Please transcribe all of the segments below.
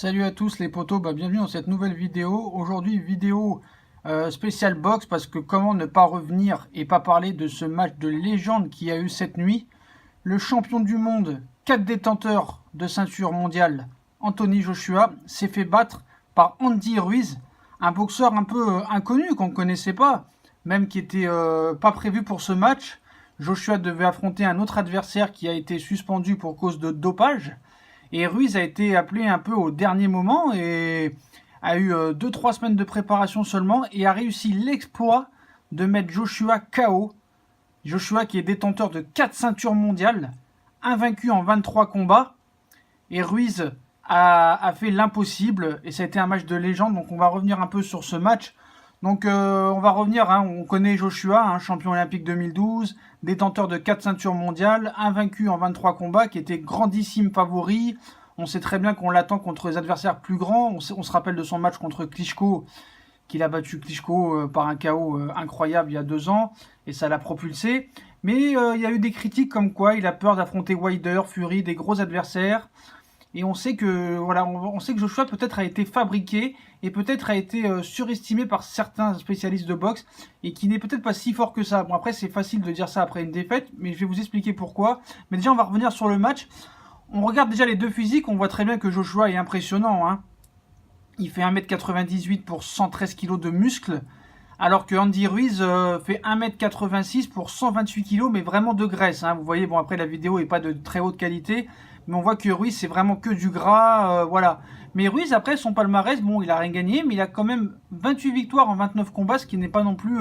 Salut à tous les potos, bienvenue dans cette nouvelle vidéo. Aujourd'hui vidéo spéciale boxe parce que comment ne pas revenir et pas parler de ce match de légende qui a eu cette nuit. Le champion du monde, 4 détenteurs de ceinture mondiale, Anthony Joshua, s'est fait battre par Andy Ruiz, un boxeur un peu inconnu qu'on ne connaissait pas, même qui était pas prévu pour ce match. Joshua devait affronter un autre adversaire qui a été suspendu pour cause de dopage. Et Ruiz a été appelé un peu au dernier moment et a eu 2-3 semaines de préparation seulement et a réussi l'exploit de mettre Joshua KO. Joshua qui est détenteur de 4 ceintures mondiales, invaincu en 23 combats. Et Ruiz a fait l'impossible et ça a été un match de légende. Donc on va revenir un peu sur ce match. Donc on va revenir, on connaît Joshua, champion olympique 2012, détenteur de 4 ceintures mondiales, invaincu en 23 combats, qui était grandissime favori. On sait très bien qu'on l'attend contre les adversaires plus grands. On se rappelle de son match contre Klitschko, qu'il a battu Klitschko par un KO incroyable il y a 2 ans, et ça l'a propulsé. Mais il y a eu des critiques comme quoi il a peur d'affronter Wilder, Fury, des gros adversaires. Et on sait que Joshua peut-être a été fabriqué et peut-être a été surestimé par certains spécialistes de boxe et qui n'est peut-être pas si fort que ça. Bon, après c'est facile de dire ça après une défaite, mais je vais vous expliquer pourquoi. Mais déjà on va revenir sur le match. On regarde déjà les deux physiques, on voit très bien que Joshua est impressionnant. Il fait 1m98 pour 113 kg de muscles, alors que Andy Ruiz fait 1m86 pour 128 kg, mais vraiment de graisse. Vous voyez, bon après la vidéo n'est pas de très haute qualité, mais on voit que Ruiz c'est vraiment que du gras, voilà. Mais Ruiz après son palmarès, bon il a rien gagné, mais il a quand même 28 victoires en 29 combats, ce qui n'est pas non plus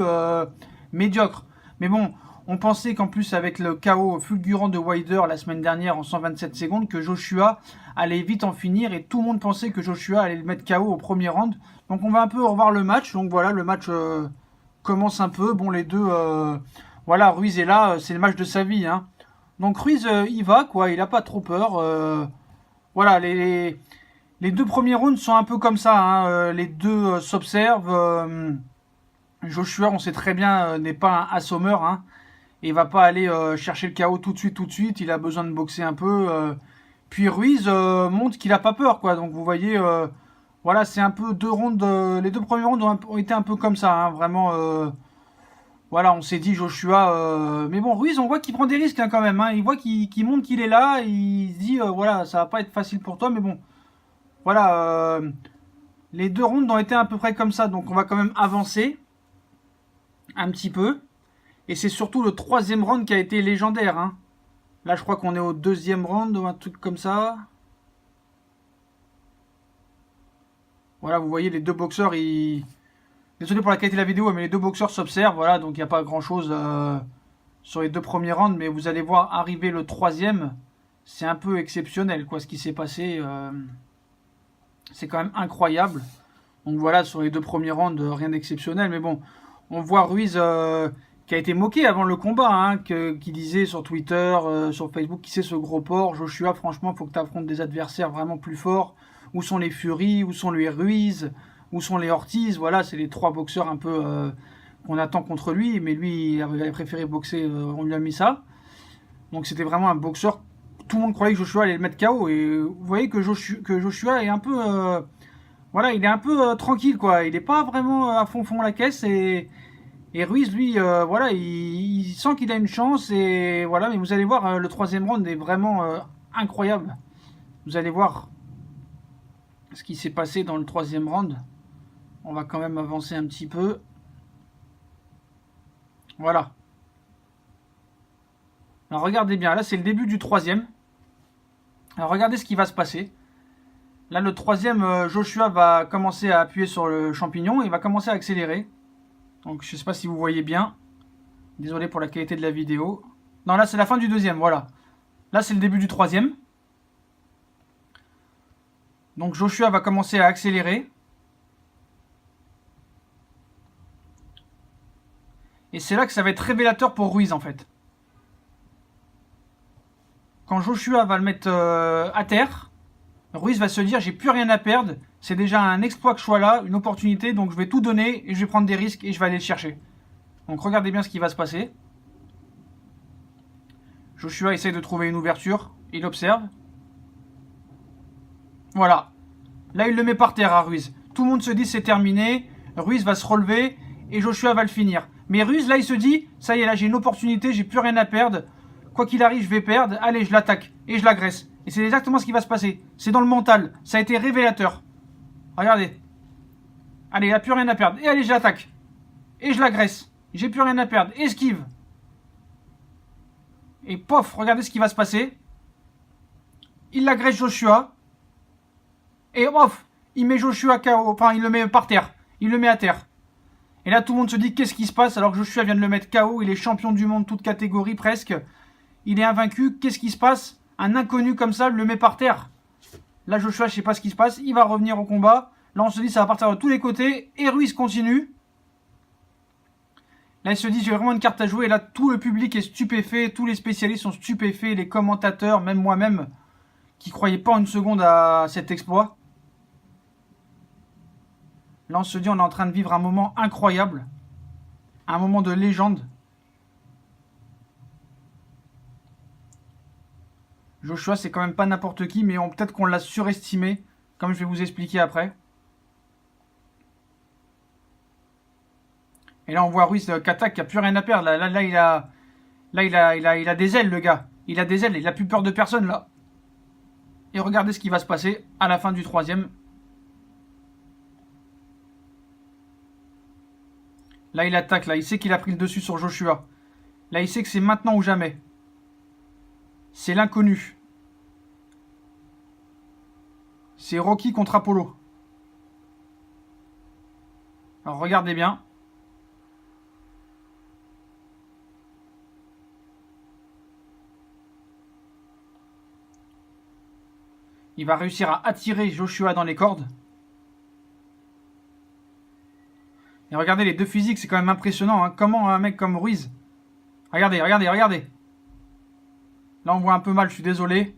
médiocre. Mais bon, on pensait qu'en plus avec le KO fulgurant de Wilder la semaine dernière en 127 secondes, que Joshua allait vite en finir et tout le monde pensait que Joshua allait le mettre KO au premier round. Donc on va un peu revoir le match. Donc voilà, le match commence un peu. Bon les deux, voilà, Ruiz est là, c'est le match de sa vie. Donc Ruiz il va quoi, il a pas trop peur. Voilà, les deux premiers rounds sont un peu comme ça. Les deux s'observent. Joshua, on sait très bien, n'est pas un assommeur. Et il va pas aller chercher le KO tout de suite. Il a besoin de boxer un peu. Puis Ruiz montre qu'il a pas peur, quoi. Donc vous voyez, voilà, c'est un peu deux rounds. Les deux premiers rounds ont été un peu comme ça, vraiment. Voilà, on s'est dit Joshua. Mais bon, Ruiz, on voit qu'il prend des risques quand même. Il voit qu'il montre qu'il est là. Il se dit, voilà, ça va pas être facile pour toi, mais bon, voilà. Les deux rounds ont été à peu près comme ça, donc on va quand même avancer un petit peu. Et c'est surtout le troisième round qui a été légendaire. Là, je crois qu'on est au deuxième round ou un truc comme ça. Voilà, vous voyez les deux boxeurs. Désolé pour la qualité de la vidéo, mais les deux boxeurs s'observent. Voilà, donc il n'y a pas grand-chose sur les deux premiers rounds. Mais vous allez voir arriver le troisième. C'est un peu exceptionnel, quoi, ce qui s'est passé. C'est quand même incroyable. Donc voilà, sur les deux premiers rounds, rien d'exceptionnel. Mais bon, on voit Ruiz qui a été moqué avant le combat, qui disait sur Twitter, sur Facebook, qui c'est ce gros porc, Joshua, franchement, il faut que tu affrontes des adversaires vraiment plus forts. Où sont les Fury, où sont les Ruiz, où sont les Ortiz, voilà, c'est les trois boxeurs un peu qu'on attend contre lui, mais lui, il avait préféré boxer, on lui a mis ça. Donc c'était vraiment un boxeur, tout le monde croyait que Joshua allait le mettre KO, et vous voyez que Joshua est un peu, voilà, il est un peu tranquille, quoi, il n'est pas vraiment à fond la caisse, et Ruiz, lui, voilà, il sent qu'il a une chance, et voilà, mais vous allez voir, le troisième round est vraiment incroyable. Vous allez voir ce qui s'est passé dans le troisième round. On va quand même avancer un petit peu. Voilà. Alors regardez bien, là c'est le début du troisième. Alors regardez ce qui va se passer. Là le troisième, Joshua va commencer à appuyer sur le champignon, et il va commencer à accélérer. Donc je ne sais pas si vous voyez bien. Désolé pour la qualité de la vidéo. Non, là c'est la fin du deuxième, voilà. Là c'est le début du troisième. Donc Joshua va commencer à accélérer. Et c'est là que ça va être révélateur pour Ruiz en fait. Quand Joshua va le mettre à terre, Ruiz va se dire j'ai plus rien à perdre. C'est déjà un exploit que je sois là, une opportunité, donc je vais tout donner et je vais prendre des risques et je vais aller le chercher. Donc regardez bien ce qui va se passer. Joshua essaye de trouver une ouverture, il observe. Voilà. Là, il le met par terre à Ruiz. Tout le monde se dit c'est terminé. Ruiz va se relever et Joshua va le finir. Mais Ruiz, là, il se dit, ça y est, là, j'ai une opportunité, j'ai plus rien à perdre. Quoi qu'il arrive, je vais perdre. Allez, je l'attaque et je l'agresse. Et c'est exactement ce qui va se passer. C'est dans le mental. Ça a été révélateur. Regardez. Allez, il n'a plus rien à perdre. Et allez, je l'attaque. Et je l'agresse. J'ai plus rien à perdre. Esquive. Et pof, regardez ce qui va se passer. Il l'agresse Joshua. Et pof, il met Joshua KO. Enfin, il le met par terre. Il le met à terre. Et là, tout le monde se dit qu'est-ce qui se passe alors que Joshua vient de le mettre KO. Il est champion du monde, toute catégorie presque. Il est invaincu. Qu'est-ce qui se passe? Un inconnu comme ça le met par terre. Là, Joshua, je sais pas ce qui se passe. Il va revenir au combat. Là, on se dit ça va partir de tous les côtés. Et Ruiz continue. Là, il se dit, j'ai vraiment une carte à jouer. Et là, tout le public est stupéfait. Tous les spécialistes sont stupéfaits. Les commentateurs, même moi-même, qui ne croyaient pas une seconde à cet exploit. Là, on se dit, on est en train de vivre un moment incroyable. Un moment de légende. Joshua, c'est quand même pas n'importe qui, mais peut-être qu'on l'a surestimé, comme je vais vous expliquer après. Et là, on voit Ruiz qui attaque, qui n'a plus rien à perdre. Là, il a des ailes, le gars. Il a des ailes, il n'a plus peur de personne, là. Et regardez ce qui va se passer à la fin du troisième. Là, il attaque, là. Il sait qu'il a pris le dessus sur Joshua. Là, il sait que c'est maintenant ou jamais. C'est l'inconnu. C'est Rocky contre Apollo. Alors, regardez bien. Il va réussir à attirer Joshua dans les cordes. Et regardez les deux physiques, c'est quand même impressionnant. Hein. Comment un mec comme Ruiz... Regardez, regardez, regardez. Là, on voit un peu mal, je suis désolé.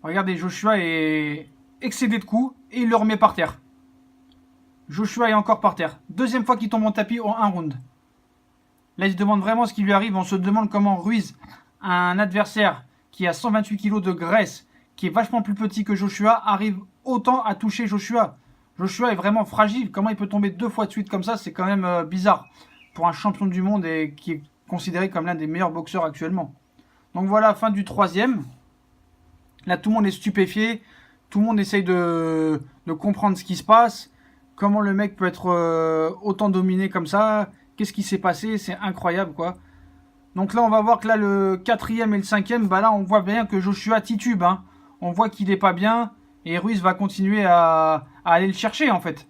Regardez, Joshua est excédé de coups et il le remet par terre. Joshua est encore par terre. Deuxième fois qu'il tombe en tapis en un round. Là, il se demande vraiment ce qui lui arrive. On se demande comment Ruiz, un adversaire qui a 128 kg de graisse, qui est vachement plus petit que Joshua, arrive autant à toucher Joshua. Joshua est vraiment fragile. Comment il peut tomber 2 fois de suite comme ça? C'est quand même bizarre pour un champion du monde et qui est considéré comme l'un des meilleurs boxeurs actuellement. Donc voilà, fin du troisième. Là, tout le monde est stupéfié. Tout le monde essaye de comprendre ce qui se passe. Comment le mec peut être autant dominé comme ça? Qu'est-ce qui s'est passé? C'est incroyable, quoi. Donc là, on va voir que là, le quatrième et le cinquième, bah là, on voit bien que Joshua titube. Hein. On voit qu'il n'est pas bien. Et Ruiz va continuer à aller le chercher, en fait.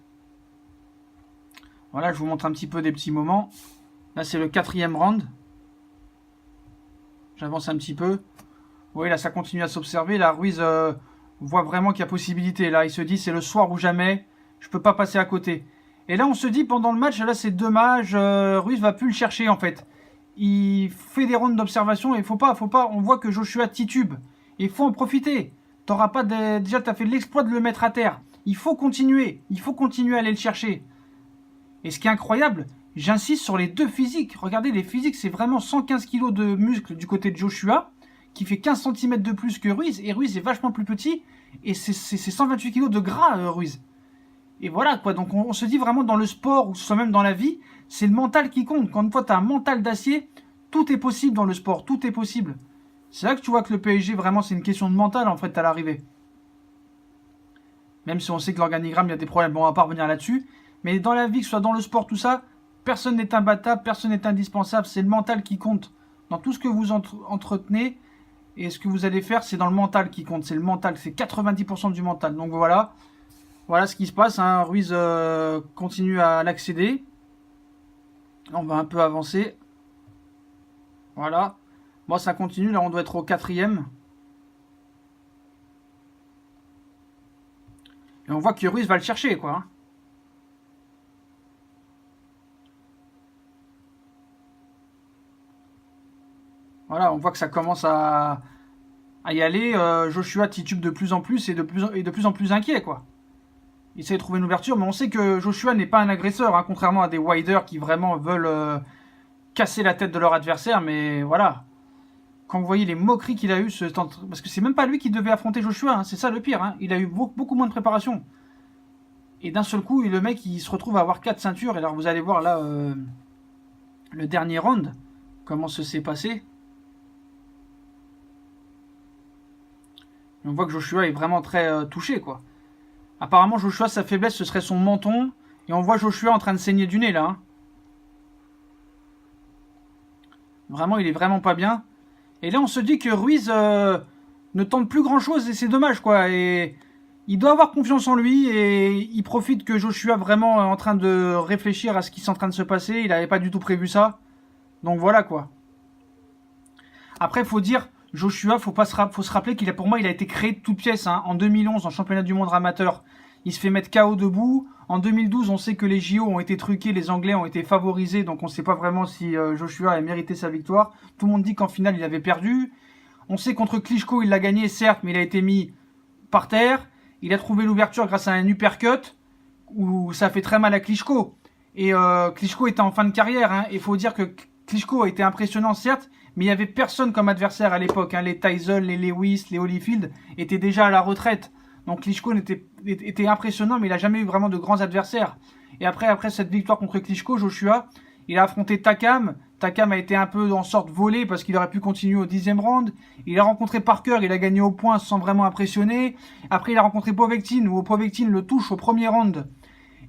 Voilà, je vous montre un petit peu des petits moments. Là, c'est le quatrième round. J'avance un petit peu. Vous voyez, là, ça continue à s'observer. Là, Ruiz voit vraiment qu'il y a possibilité. Là, il se dit, c'est le soir ou jamais. Je peux pas passer à côté. Et là, on se dit, pendant le match, là, c'est dommage. Ruiz va plus le chercher, en fait. Il fait des rounds d'observation et faut pas. On voit que Joshua titube. Il faut en profiter. T'auras pas déjà, tu as fait l'exploit de le mettre à terre. Il faut continuer. Il faut continuer à aller le chercher. Et ce qui est incroyable, j'insiste sur les deux physiques. Regardez, les physiques, c'est vraiment 115 kg de muscles du côté de Joshua, qui fait 15 cm de plus que Ruiz. Et Ruiz est vachement plus petit. Et c'est 128 kg de gras, Ruiz. Et voilà, quoi. Donc, on se dit vraiment dans le sport, ou soit même dans la vie, c'est le mental qui compte. Quand une fois, tu as un mental d'acier, tout est possible dans le sport. Tout est possible. C'est là que tu vois que le PSG, vraiment, c'est une question de mental, en fait, à l'arrivée. Même si on sait que l'organigramme, il y a des problèmes. Bon, on va pas revenir là-dessus. Mais dans la vie, que ce soit dans le sport, tout ça, personne n'est imbattable, personne n'est indispensable. C'est le mental qui compte. Dans tout ce que vous entretenez et ce que vous allez faire, c'est dans le mental qui compte. C'est le mental, c'est 90% du mental. Donc voilà. Voilà ce qui se passe. Hein. Ruiz continue à l'accéder. On va un peu avancer. Voilà. Bon, ça continue. Là, on doit être au quatrième. Et on voit que Ruiz va le chercher, quoi. Hein. Voilà, on voit que ça commence à y aller. Joshua titube de plus en plus et de plus en plus inquiet, quoi. Il essaie de trouver une ouverture, mais on sait que Joshua n'est pas un agresseur, hein, contrairement à des Wilder qui vraiment veulent casser la tête de leur adversaire. Mais voilà, quand vous voyez les moqueries qu'il a eu, parce que c'est même pas lui qui devait affronter Joshua, hein, c'est ça le pire, hein, il a eu beaucoup moins de préparation. Et d'un seul coup, le mec, il se retrouve à avoir 4 ceintures. Et alors, vous allez voir là, le dernier round, comment ça s'est passé. On voit que Joshua est vraiment très touché, quoi. Apparemment, Joshua, sa faiblesse, ce serait son menton. Et on voit Joshua en train de saigner du nez, là. Hein. Vraiment, il est vraiment pas bien. Et là, on se dit que Ruiz ne tente plus grand-chose et c'est dommage, quoi. Et il doit avoir confiance en lui et il profite que Joshua vraiment en train de réfléchir à ce qui est en train de se passer. Il n'avait pas du tout prévu ça. Donc voilà, quoi. Après, il faut dire, Joshua, faut se rappeler qu'il a, pour moi, il a été créé de toutes pièces. Hein. En 2011, en championnat du monde amateur, il se fait mettre KO debout. En 2012, on sait que les JO ont été truqués, les Anglais ont été favorisés, donc on ne sait pas vraiment si Joshua a mérité sa victoire. Tout le monde dit qu'en finale, il avait perdu. On sait contre Klitschko, il l'a gagné, certes, mais il a été mis par terre. Il a trouvé l'ouverture grâce à un uppercut, où ça fait très mal à Klitschko. Et Klitschko était en fin de carrière. Hein. Il faut dire que Klitschko a été impressionnant, certes, mais il n'y avait personne comme adversaire à l'époque. Hein. Les Tyson, les Lewis, les Holyfield étaient déjà à la retraite. Donc Klitschko était impressionnant, mais il n'a jamais eu vraiment de grands adversaires. Et après cette victoire contre Klitschko, Joshua, il a affronté Takam. Takam a été un peu en sorte volé parce qu'il aurait pu continuer au 10e round. Il a rencontré Parker, il a gagné au point sans vraiment impressionner. Après, il a rencontré Povetkin, où Povetkin le touche au premier round.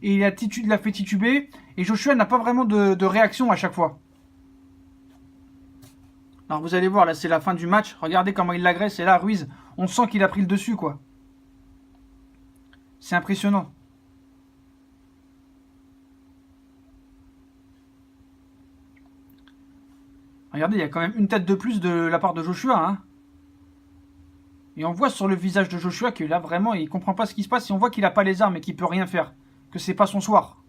Et il l'a fait tituber. Et Joshua n'a pas vraiment de réaction à chaque fois. Alors vous allez voir, là c'est la fin du match. Regardez comment il l'agresse. Et là, Ruiz, on sent qu'il a pris le dessus, quoi. C'est impressionnant. Regardez, il y a quand même une tête de plus de la part de Joshua. Hein. Et on voit sur le visage de Joshua que là, vraiment, il comprend pas ce qui se passe. Et on voit qu'il n'a pas les armes et qu'il peut rien faire. Que c'est pas son soir.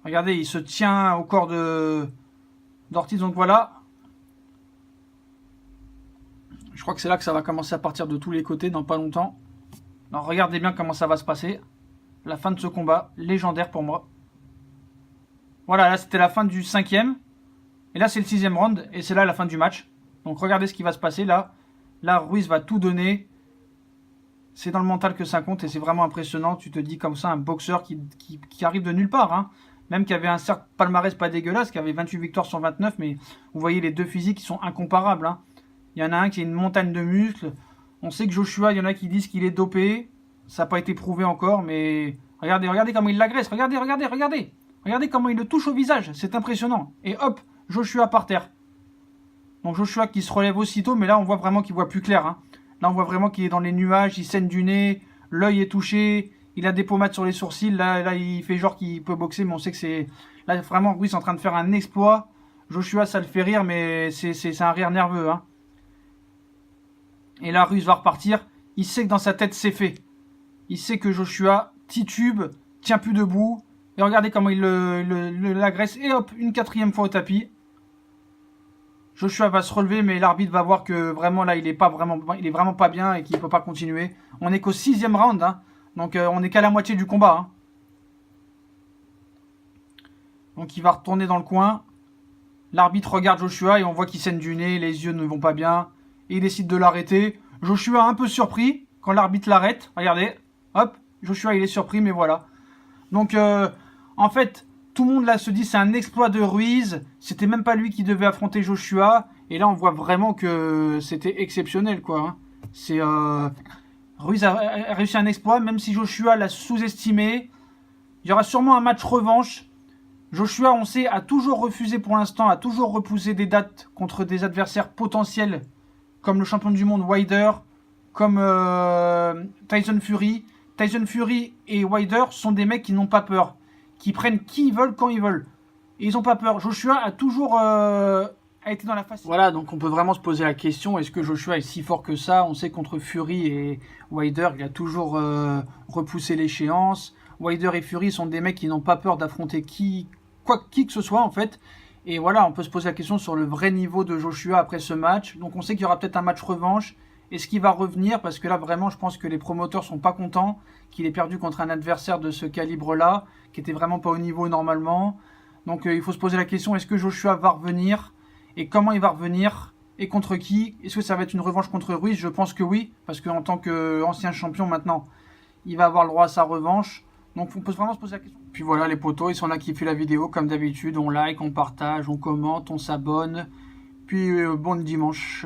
Regardez, il se tient au corps d'Ortiz. Donc voilà. Je crois que c'est là que ça va commencer à partir de tous les côtés dans pas longtemps. Alors regardez bien comment ça va se passer. La fin de ce combat, légendaire pour moi. Voilà, là c'était la fin du 5e. Et là c'est le 6e round. Et c'est là la fin du match. Donc regardez ce qui va se passer là. Là Ruiz va tout donner. C'est dans le mental que ça compte. Et c'est vraiment impressionnant. Tu te dis comme ça, un boxeur qui arrive de nulle part. Hein. Même qui avait un certain palmarès pas dégueulasse. Qui avait 28 victoires sur 29. Mais vous voyez les deux physiques qui sont incomparables. Hein. Il y en a un qui a une montagne de muscles. On sait que Joshua, il y en a qui disent qu'il est dopé. Ça n'a pas été prouvé encore, mais regardez comment il l'agresse. Regardez. Regardez comment il le touche au visage. C'est impressionnant. Et hop, Joshua par terre. Donc Joshua qui se relève aussitôt, mais là on voit vraiment qu'il voit plus clair. Hein. Là on voit vraiment qu'il est dans les nuages, il saigne du nez, l'œil est touché, il a des pommades sur les sourcils. Là il fait genre qu'il peut boxer, mais on sait que c'est... Là vraiment, Ruiz est en train de faire un exploit. Joshua, ça le fait rire, mais c'est un rire nerveux. Hein. Et là, Ruiz va repartir. Il sait que dans sa tête, c'est fait. Il sait que Joshua titube, tient plus debout. Et regardez comment il l'agresse. Et hop, une 4e fois au tapis. Joshua va se relever, mais l'arbitre va voir que vraiment là, il est vraiment pas bien et qu'il ne peut pas continuer. On n'est qu'au 6e round. Hein. Donc on n'est qu'à la moitié du combat. Hein. Donc il va retourner dans le coin. L'arbitre regarde Joshua et on voit qu'il saigne du nez. Les yeux ne vont pas bien. Et il décide de l'arrêter. Joshua un peu surpris quand l'arbitre l'arrête. Regardez, hop, Joshua il est surpris, mais voilà. Donc en fait, tout le monde là se dit c'est un exploit de Ruiz. C'était même pas lui qui devait affronter Joshua. Et là on voit vraiment que c'était exceptionnel, quoi. Hein. C'est Ruiz a réussi un exploit, même si Joshua l'a sous-estimé. Il y aura sûrement un match revanche. Joshua, on sait, a toujours refusé pour l'instant, a toujours repoussé des dates contre des adversaires potentiels comme le champion du monde Wilder, comme Tyson Fury. Tyson Fury et Wilder sont des mecs qui n'ont pas peur, qui prennent qui ils veulent quand ils veulent. Et ils n'ont pas peur. Joshua a toujours été dans la face. Voilà, donc on peut vraiment se poser la question, est-ce que Joshua est si fort que ça? On sait contre Fury et Wilder, il a toujours repoussé l'échéance. Wilder et Fury sont des mecs qui n'ont pas peur d'affronter qui que ce soit en fait. Et voilà, on peut se poser la question sur le vrai niveau de Joshua après ce match. Donc on sait qu'il y aura peut-être un match revanche. Est-ce qu'il va revenir? Parce que là vraiment je pense que les promoteurs sont pas contents qu'il ait perdu contre un adversaire de ce calibre-là, qui était vraiment pas au niveau normalement. Donc il faut se poser la question, est-ce que Joshua va revenir? Et comment il va revenir? Et contre qui? Est-ce que ça va être une revanche contre Ruiz? Je pense que oui, parce qu'en tant qu'ancien champion maintenant, il va avoir le droit à sa revanche. Donc on peut vraiment se poser la question. Puis voilà les potos, ils sont là qui kiffé la vidéo, comme d'habitude, on like, on partage, on commente, on s'abonne. Puis bon dimanche.